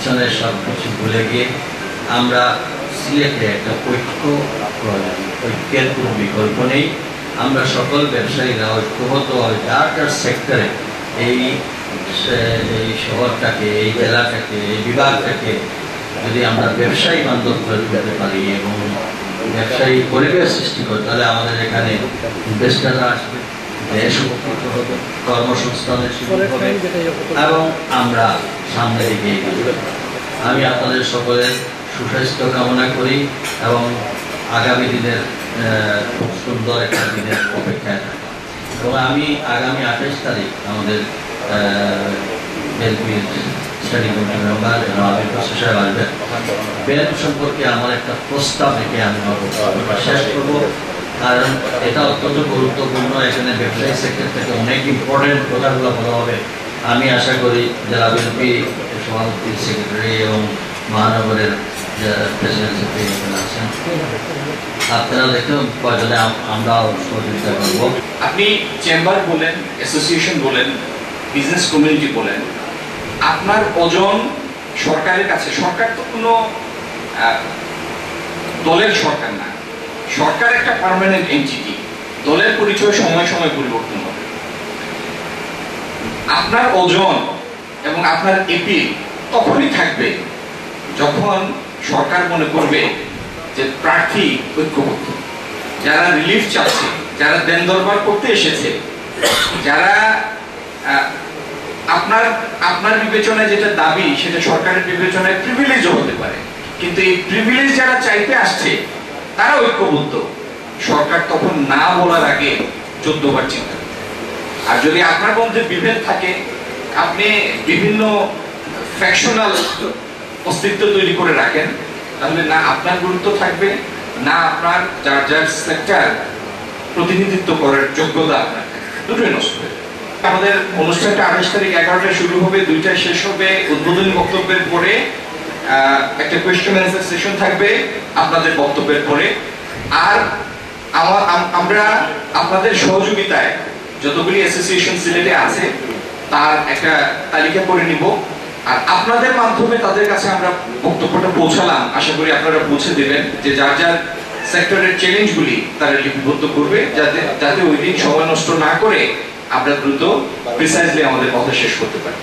পিছনে সব কিছু ভুলে গিয়ে আমরা সিলেটে একটা ঐক্যের কোনো বিকল্প নেই। আমরা সকল ব্যবসায়ীরা ঐক্যবদ্ধভাবে যার যার সেক্টরে এই শহরটাকে, এই জেলাটাকে, এই বিভাগটাকে যদি আমরা ব্যবসায়ী বান্ধব করে তুলতে পারি এবং ব্যবসায়ী পরিবেশ সৃষ্টি করি, তাহলে আমাদের এখানে ইনভেস্টাররা আসবে, দেশ উপকৃত হবে, কর্মসংস্থানের সুযোগ হবে এবং আমরা সামনে এগিয়ে যাব। আমি আপনাদের সকলের সুস্বাস্থ্য কামনা করি এবং আগামী দিনের খুব সুন্দর একটা দিনের অপেক্ষায় থাকি। এবং আমি আগামী 28 তারিখ আমাদের বিএনপির standing committee member Abir Hossain সাহেব আসবেন। ব্যাংক সম্পর্কে আমার একটা প্রস্তাব রেখে আমি শেষ করব, কারণ এটা অত্যন্ত গুরুত্বপূর্ণ। এখানে ব্যবসায়ী সেক্টর থেকে অনেক ইম্পর্টেন্ট কথাগুলো বলা হবে। আমি আশা করি যারা বিএনপি সভাপতি, সেক্রেটারি এবং মহানগরের প্রেসিডেন্ট সেক্রেটারি এখানে আছেন, আপনারা দেখেও প্রয়োজনে আমরাও সহযোগিতা করব। আপনি চেম্বার বলেন, অ্যাসোসিয়েশন বলেন, বিজনেস কমিউনিটি বলেন, আপনার ওজন সরকারের কাছে, সরকার তো কোনো দলের সরকার না, সরকার একটা পার্মানেন্ট এন্টিটি। দলের পরিচয় সময় সময় পরিবর্তন হবে। আপনার ওজন এবং আপনার এপিল তখনই থাকবে যখন সরকার মনে করবে যে প্রার্থী ঐক্যবদ্ধ, যারা রিলিফ চাচ্ছে, যারা দেন দরবার করতে এসেছে, যারা আপনার বিবেচনায় যেটা দাবি সেটা সরকারের বিবেচনায় প্রিভিলেজও হতে পারে, কিন্তু এই প্রিভিলেজ যারা চাইতে আসছে তারা ঐক্যবদ্ধ। সরকার তখন না বলার আগে 14 বার চিন্তা করে। আর যদি আপনার মধ্যে বিভেদ থাকে, আপনি বিভিন্ন ফ্যাকশনাল অস্তিত্ব তৈরি করে রাখেন, তাহলে না আপনার গুরুত্ব থাকবে, না আপনার যার যার সেক্টর প্রতিনিধিত্ব করার যোগ্যতা আপনার দুটোই নষ্ট হবে। আমাদের অনুষ্ঠানটা 28 তারিখ 11টায় শুরু হবে, 2টায় শেষ হবে। উদ্বোধনী বক্তব্যের পরে একটা কোয়েশ্চেন অ্যান্সার সেশন থাকবে আপনাদের বক্তব্যের পরে। আর আমরা আপনাদের সহযোগিতায় যতগুলি অ্যাসোসিয়েশন সিলেটে আছে তার একটা তালিকা করে নিব, আর আপনাদের মাধ্যমে তাদের কাছে আমরা বক্তব্যটা পৌঁছালাম। আশা করি আপনারা পৌঁছে দেবেন যে যার যার সেক্টরের চ্যালেঞ্জগুলি তারা লিপিবদ্ধ করবে, যাতে ওই দিন সময় নষ্ট না করে আমরা দ্রুত প্রিসাইজলি আমাদের কথা শেষ করতে পারি।